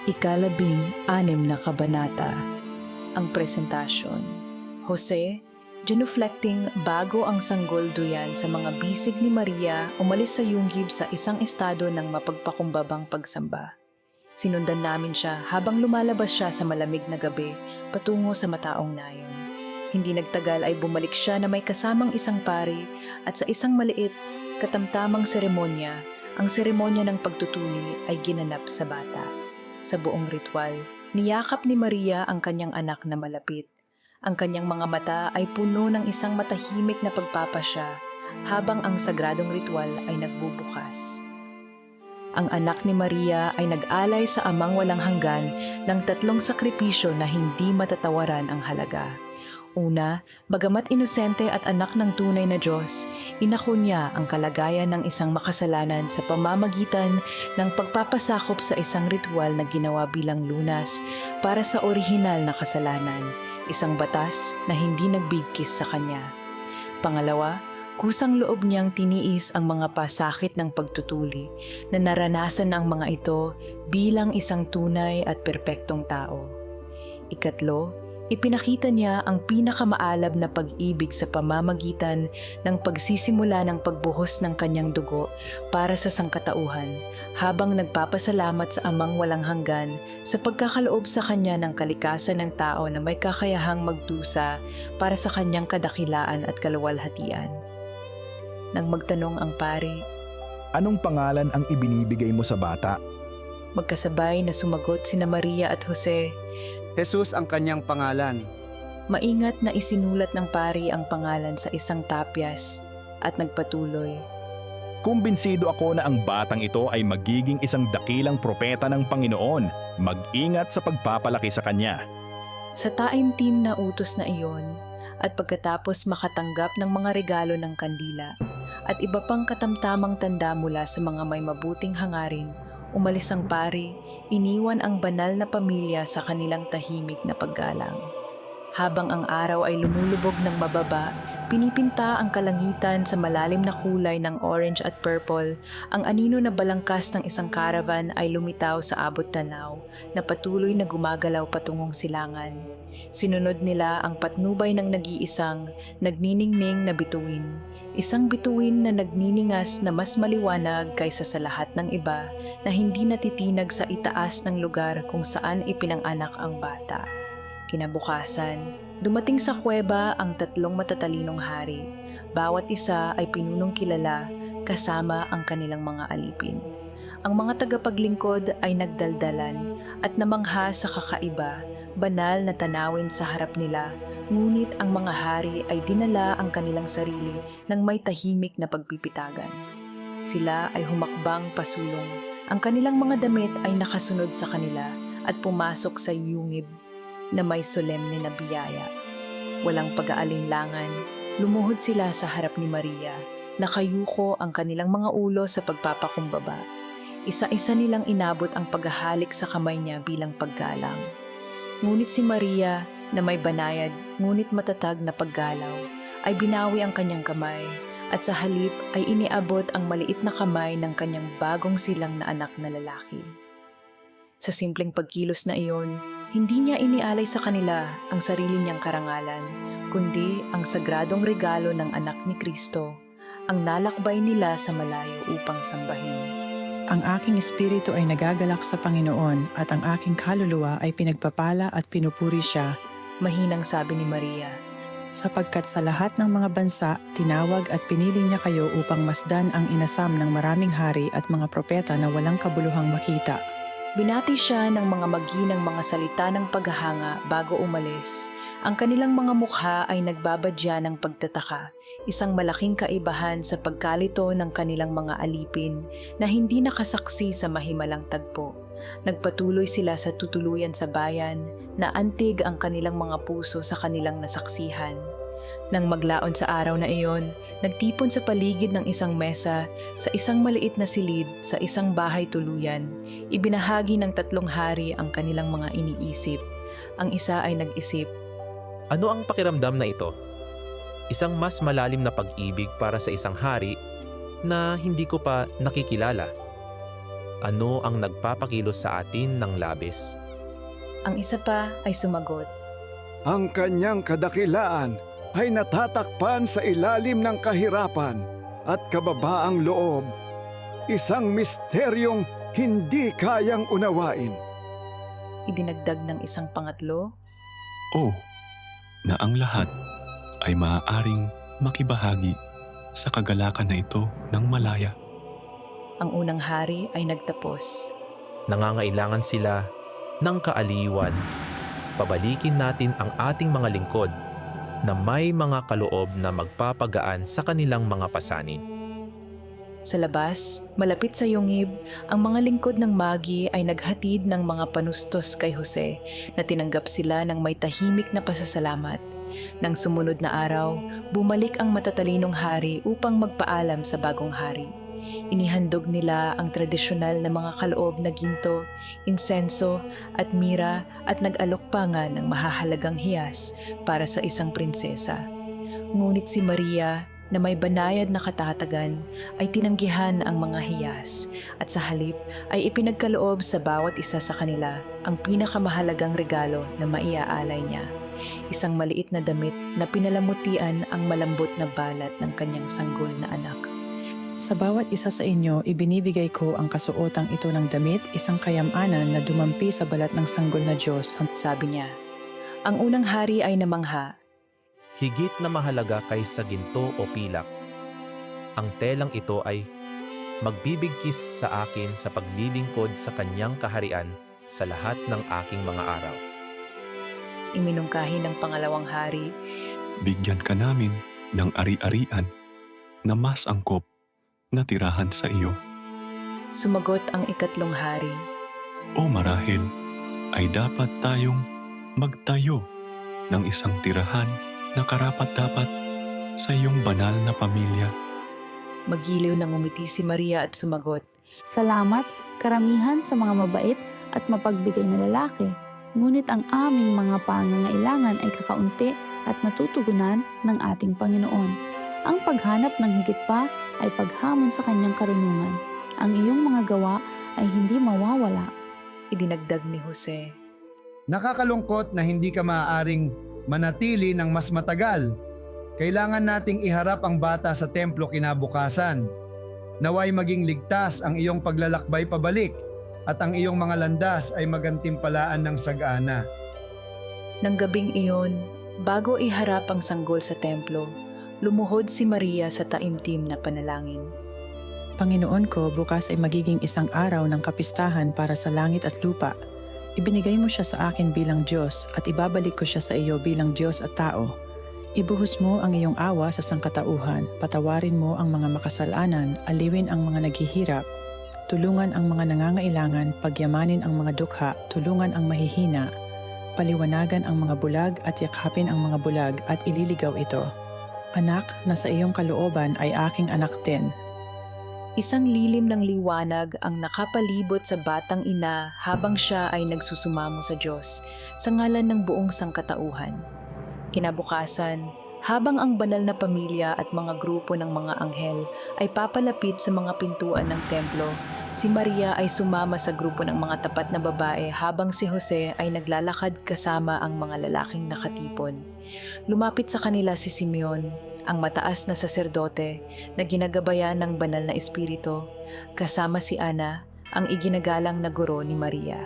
Ikalabing-anim na kabanata. Ang presentasyon. Jose, genuflecting bago ang sanggol duyan sa mga bisig ni Maria, umalis sa yungib sa isang estado ng mapagpakumbabang pagsamba. Sinundan namin siya habang lumalabas siya sa malamig na gabi patungo sa mataong nayon. Hindi nagtagal ay bumalik siya na may kasamang isang pari at sa isang maliit, katamtamang seremonya, ang seremonya ng pagtutuli ay ginanap sa bata. Sa buong ritual, niyakap ni Maria ang kanyang anak na malapit. Ang kanyang mga mata ay puno ng isang matahimik na pagpapasya habang ang sagradong ritual ay nagbubukas. Ang anak ni Maria ay nag-alay sa amang walang hanggan ng 3 sakripisyo na hindi matatawaran ang halaga. Una, bagamat inosente at anak ng tunay na Diyos, inako niya ang kalagayan ng isang makasalanan sa pamamagitan ng pagpapasakop sa isang ritual na ginawa bilang lunas para sa orihinal na kasalanan, isang batas na hindi nagbigkis sa kanya. Pangalawa, kusang loob niyang tiniis ang mga pasakit ng pagtutuli na naranasan ng mga ito bilang isang tunay at perpektong tao. Ikatlo, ipinakita niya ang pinakamaalab na pag-ibig sa pamamagitan ng pagsisimula ng pagbuhos ng kanyang dugo para sa sangkatauhan habang nagpapasalamat sa amang walang hanggan sa pagkakaloob sa kanya ng kalikasan ng tao na may kakayahang magdusa para sa kanyang kadakilaan at kaluwalhatian. Nang magtanong ang pari, Anong pangalan ang ibinibigay mo sa bata? magkasabay na sumagot sina Maria at Jose. Jesus ang kanyang pangalan. Maingat na isinulat ng pari ang pangalan sa isang tapyas at nagpatuloy. Kumbinsido ako na ang batang ito ay magiging isang dakilang propeta ng Panginoon. Mag-ingat sa pagpapalaki sa kanya. Sa taimtim na utos na iyon, at pagkatapos makatanggap ng mga regalo ng kandila at iba pang katamtamang tanda mula sa mga may mabuting hangarin, umalis ang pari, iniwan ang banal na pamilya sa kanilang tahimik na paggalang. Habang ang araw ay lumulubog ng mababa, pinipinta ang kalangitan sa malalim na kulay ng orange at purple, ang anino na balangkas ng isang caravan ay lumitaw sa abot tanaw na patuloy na gumagalaw patungong silangan. Sinunod nila ang patnubay ng nag-iisang, nagniningning na bituin. Isang bituin na nagniningas na mas maliwanag kaysa sa lahat ng iba na hindi natitinag sa itaas ng lugar kung saan ipinanganak ang bata. Kinabukasan, dumating sa kuweba ang 3 matatalinong hari. Bawat isa ay pinunong kilala kasama ang kanilang mga alipin. Ang mga tagapaglingkod ay nagdaldalan at namangha sa kakaiba, banal na tanawin sa harap nila, ngunit ang mga hari ay dinala ang kanilang sarili ng may tahimik na pagpipitagan. Sila ay humakbang pasulong. Ang kanilang mga damit ay nakasunod sa kanila at pumasok sa yungib na may solemne na biyaya. Walang pag-aalinlangan, lumuhod sila sa harap ni Maria. Nakayuko ang kanilang mga ulo sa pagpapakumbaba. Isa-isa nilang inabot ang paghahalik sa kamay niya bilang paggalang. Ngunit si Maria, na may banayad ngunit matatag na paggalaw, ay binawi ang kanyang kamay at sa halip ay iniabot ang maliit na kamay ng kanyang bagong silang na anak na lalaki. Sa simpleng pagkilos na iyon, hindi niya inialay sa kanila ang sarili niyang karangalan, kundi ang sagradong regalo ng anak ni Kristo, ang nalakbay nila sa malayo upang sambahin. Ang aking espiritu ay nagagalak sa Panginoon at ang aking kaluluwa ay pinagpapala at pinupuri siya, Mahinang sabi ni Maria. sapagkat sa lahat ng mga bansa, tinawag at pinili niya kayo upang masdan ang inasam ng maraming hari at mga propeta na walang kabuluhang makita. Binati siya ng mga maginang mga salita ng paghahanga bago umalis. Ang kanilang mga mukha ay nagbabadya ng pagtataka, isang malaking kaibahan sa pagkalito ng kanilang mga alipin na hindi nakasaksi sa mahimalang tagpo. Nagpatuloy sila sa tutuluyan sa bayan na antig ang kanilang mga puso sa kanilang nasaksihan. Nang maglaon sa araw na iyon, nagtipon sa paligid ng isang mesa sa isang maliit na silid sa isang bahay tuluyan. Ibinahagi ng 3 hari ang kanilang mga iniisip. Ang isa ay nag-isip, Ano ang pakiramdam na ito? Isang mas malalim na pag-ibig para sa isang hari na hindi ko pa nakikilala. Ano ang nagpapakilos sa atin ng labis? Ang isa pa ay sumagot, Ang kanyang kadakilaan ay natatakpan sa ilalim ng kahirapan at kababaang loob. Isang misteryong hindi kayang unawain. idinagdag ng isang pangatlo, O na ang lahat ay maaaring makibahagi sa kagalakan na ito ng malaya. ang unang hari ay nagtapos. Nangangailangan sila ng kaaliwan. Pabalikin natin ang ating mga lingkod na may mga kaloob na magpapagaan sa kanilang mga pasanin. Sa labas, malapit sa yungib, ang mga lingkod ng Magi ay naghatid ng mga panustos kay Jose na tinanggap sila ng may tahimik na pasasalamat. Nang sumunod na araw, bumalik ang matatalinong hari upang magpaalam sa bagong hari. Inihandog nila ang tradisyonal na mga kaloob na ginto, insenso at mira at nag-alok pa nga ng mahahalagang hiyas para sa isang prinsesa. Ngunit si Maria, na may banayad na katatagan, ay tinanggihan ang mga hiyas at sa halip ay ipinagkaloob sa bawat isa sa kanila ang pinakamahalagang regalo na maiaalay niya. Isang maliit na damit na pinalamutian ang malambot na balat ng kanyang sanggol na anak. Sa bawat isa sa inyo, ibinibigay ko ang kasuotang ito ng damit, isang kayamanan na dumampi sa balat ng sanggol na Diyos. Sabi niya, ang unang hari ay namangha. Higit na mahalaga kaysa ginto o pilak. Ang telang ito ay magbibigkis sa akin sa paglilingkod sa kanyang kaharian sa lahat ng aking mga araw. Iminungkahi ng pangalawang hari, Bigyan ka namin ng ari-arian na mas angkop na tirahan sa iyo. sumagot ang ikatlong hari. O marahil ay dapat tayong magtayo ng isang tirahan na karapat-dapat sa iyong banal na pamilya. Magiliw nang umiti si Maria at sumagot, Salamat, karamihan sa mga mabait at mapagbigay na lalaki. Ngunit ang aming mga pangangailangan ay kakaunti at natutugunan ng ating Panginoon. Ang paghanap ng higit pa ay paghamon sa kanyang karunungan. Ang iyong mga gawa ay hindi mawawala. idinagdag ni Jose. Nakakalungkot na hindi ka maaaring manatili ng mas matagal. Kailangan nating iharap ang bata sa templo kinabukasan. Naway maging ligtas ang iyong paglalakbay pabalik at ang iyong mga landas ay magantimpalaan ng sagana. Nang gabing iyon, bago iharap ang sanggol sa templo, lumuhod si Maria sa taimtim na panalangin. Panginoon ko, bukas ay magiging isang araw ng kapistahan para sa langit at lupa. Ibinigay mo siya sa akin bilang Diyos at ibabalik ko siya sa iyo bilang Diyos at tao. Ibuhos mo ang iyong awa sa sangkatauhan, patawarin mo ang mga makasalanan, aliwin ang mga naghihirap, tulungan ang mga nangangailangan, pagyamanin ang mga dukha, tulungan ang mahihina, paliwanagan ang mga bulag at yakapin ang mga bulag at ililigaw ito. Anak, na sa iyong kalooban ay aking anak din. Isang lilim ng liwanag ang nakapalibot sa batang ina habang siya ay nagsusumamo sa Diyos sa ngalan ng buong sangkatauhan. Kinabukasan, habang ang banal na pamilya at mga grupo ng mga anghel ay papalapit sa mga pintuan ng templo, si Maria ay sumama sa grupo ng mga tapat na babae habang si Jose ay naglalakad kasama ang mga lalaking nakatipon. Lumapit sa kanila si Simeon, ang mataas na saserdote na ginagabayan ng banal na espiritu, kasama si Ana, ang iginagalang na guro ni Maria.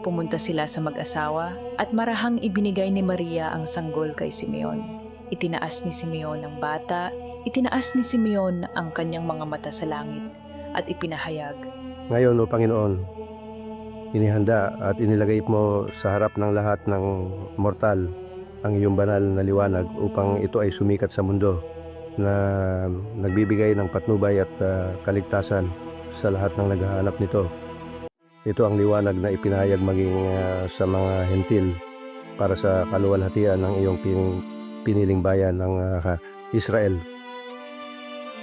Pumunta sila sa mag-asawa at marahang ibinigay ni Maria ang sanggol kay Simeon. Itinaas ni Simeon ang bata, itinaas ni Simeon ang kanyang mga mata sa langit at ipinahayag, Ngayon, O Panginoon, inihanda at inilagay mo sa harap ng lahat ng mortal ang iyong banal na liwanag upang ito ay sumikat sa mundo na nagbibigay ng patnubay at kaligtasan sa lahat ng naghahanap nito. Ito ang liwanag na ipinahayag maging sa mga hentil para sa kaluwalhatian ng iyong piniling bayan ng Israel.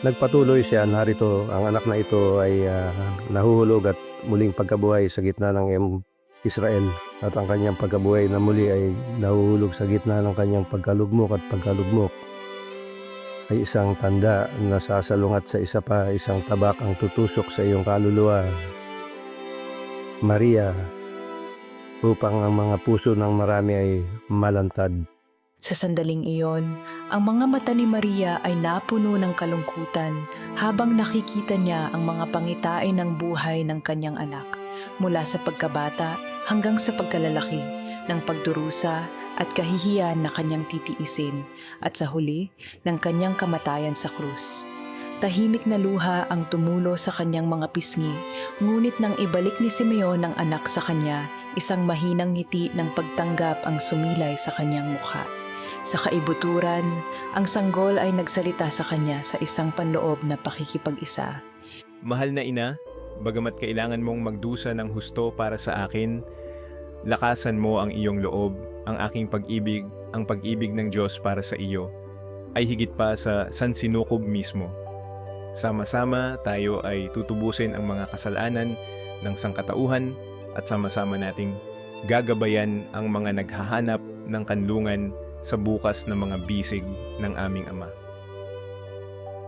Nagpatuloy siya, narito ang anak na ito ay nahuhulog at muling pagkabuhay sa gitna ng Israel, at ang kanyang pagkabuhay na muli ay nahuhulog sa gitna ng kanyang pagkalugmok at pagkalugmok ay isang tanda na sasalungat sa isa pa, isang tabak ang tutusok sa iyong kaluluwa Maria upang ang mga puso ng marami ay malantad. Sa sandaling iyon, ang mga mata ni Maria ay napuno ng kalungkutan habang nakikita niya ang mga pangitain ng buhay ng kanyang anak mula sa pagkabata hanggang sa pagkalalaki, ng pagdurusa at kahihiyan na kanyang titiisin at sa huli ng kanyang kamatayan sa krus. Tahimik na luha ang tumulo sa kanyang mga pisngi, ngunit nang ibalik ni Simeon ang anak sa kanya, isang mahinang ngiti ng pagtanggap ang sumilay sa kanyang mukha. Sa kaibuturan, ang sanggol ay nagsalita sa kanya sa isang panloob na pakikipag-isa. Mahal na ina, bagamat kailangan mong magdusa ng husto para sa akin, lakasan mo ang iyong loob, ang aking pag-ibig, ang pag-ibig ng Diyos para sa iyo, ay higit pa sa sansinukob mismo. Sama-sama tayo ay tutubusin ang mga kasalanan ng sangkatauhan at sama-sama nating gagabayan ang mga naghahanap ng kanlungan sa bukas ng mga bisig ng aming Ama.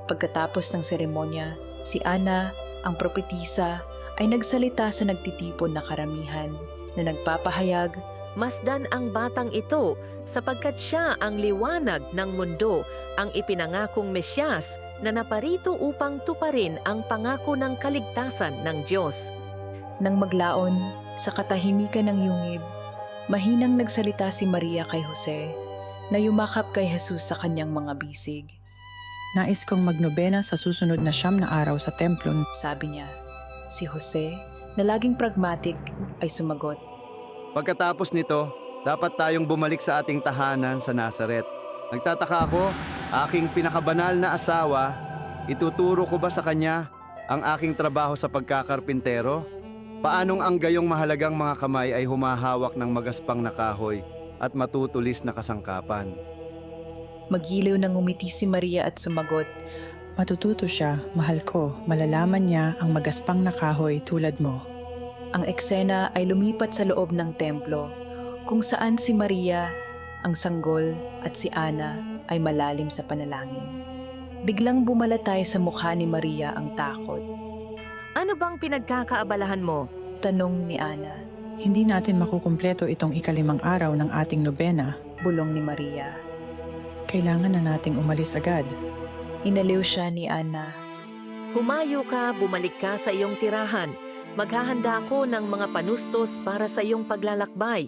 Pagkatapos ng seremonya, si Ana, ang propetisa, ay nagsalita sa nagtitipon na karamihan na nagpapahayag, Masdan ang batang ito sapagkat siya ang liwanag ng mundo, ang ipinangakong Mesyas na naparito upang tuparin ang pangako ng kaligtasan ng Diyos. Nang maglaon sa katahimikan ng yungib, mahinang nagsalita si Maria kay Jose na yumakap kay Jesus sa kanyang mga bisig. Nais kong magnobena sa susunod na 9 na araw sa templo. Sabi niya. Si Jose, na laging pragmatic, ay sumagot. Pagkatapos nito, dapat tayong bumalik sa ating tahanan sa Nazaret. Nagtataka ako, aking pinakabanal na asawa, ituturo ko ba sa kanya ang aking trabaho sa pagkakarpintero? Paanong ang gayong mahalagang mga kamay ay humahawak ng magaspang na kahoy at matutulis na kasangkapan? Magiliw nang umiti si Maria at sumagot, Matututo siya, mahal ko, malalaman niya ang magaspang na kahoy tulad mo. Ang eksena ay lumipat sa loob ng templo, kung saan si Maria, ang sanggol at si Ana ay malalim sa panalangin. Biglang bumalatay sa mukha ni Maria ang takot. Ano bang pinagkakaabalahan mo? Tanong ni Ana. Hindi natin makukumpleto itong 5 araw ng ating nobena. Bulong ni Maria. Kailangan na nating umalis agad. Inaliw siya ni Ana. Humayo ka, bumalik ka sa iyong tirahan. Maghahanda ako ng mga panustos para sa iyong paglalakbay.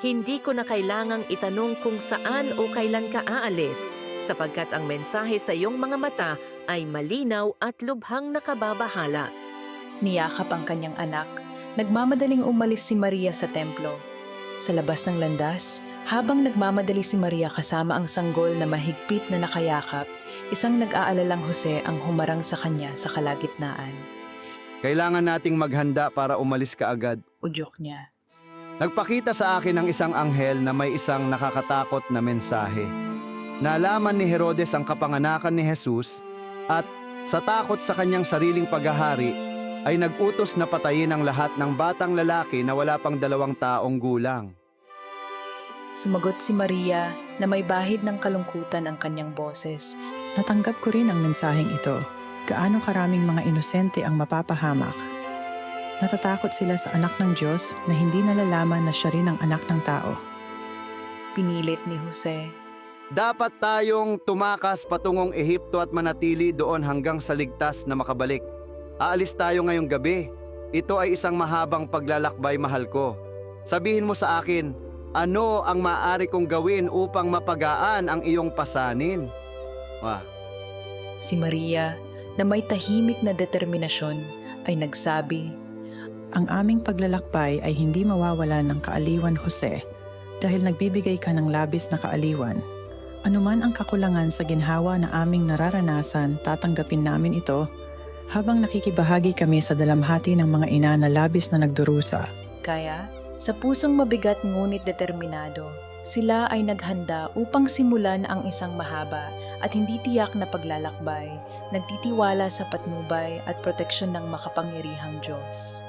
Hindi ko na kailangang itanong kung saan o kailan ka aalis, sapagkat ang mensahe sa iyong mga mata ay malinaw at lubhang nakababahala. Niyakap ang kanyang anak. Nagmamadaling umalis si Maria sa templo. Sa labas ng landas, habang nagmamadali si Maria kasama ang sanggol na mahigpit na nakayakap, isang nag-aalalang Jose ang humarang sa kanya sa kalagitnaan. Kailangan nating maghanda para umalis kaagad. Udyok niya. Nagpakita sa akin ng isang anghel na may isang nakakatakot na mensahe. Nalaman ni Herodes ang kapanganakan ni Jesus at sa takot sa kanyang sariling paghahari ay nag-utos na patayin ang lahat ng batang lalaki na wala pang 2 taong gulang. Sumagot si Maria na may bahid ng kalungkutan ang kanyang boses. Natanggap ko rin ang mensaheng ito. Gaano karaming mga inosente ang mapapahamak. Natatakot sila sa anak ng Diyos na hindi nalalaman na siya rin ang anak ng tao. Pinilit ni Jose. Dapat tayong tumakas patungong Ehipto at manatili doon hanggang sa ligtas na makabalik. Aalis tayo ngayong gabi. Ito ay isang mahabang paglalakbay, mahal ko. Sabihin mo sa akin, ano ang maaari kong gawin upang mapagaan ang iyong pasanin? Si Maria, na may tahimik na determinasyon, ay nagsabi, Ang aming paglalakbay ay hindi mawawalan ng kaaliwan, Jose, dahil nagbibigay ka ng labis na kaaliwan. Anuman ang kakulangan sa ginhawa na aming nararanasan, tatanggapin namin ito habang nakikibahagi kami sa dalamhati ng mga ina na labis na nagdurusa. Kaya, sa pusong mabigat ngunit determinado, sila ay naghanda upang simulan ang isang mahaba at hindi tiyak na paglalakbay, nagtitiwala sa patnubay at proteksyon ng makapangyarihang Diyos.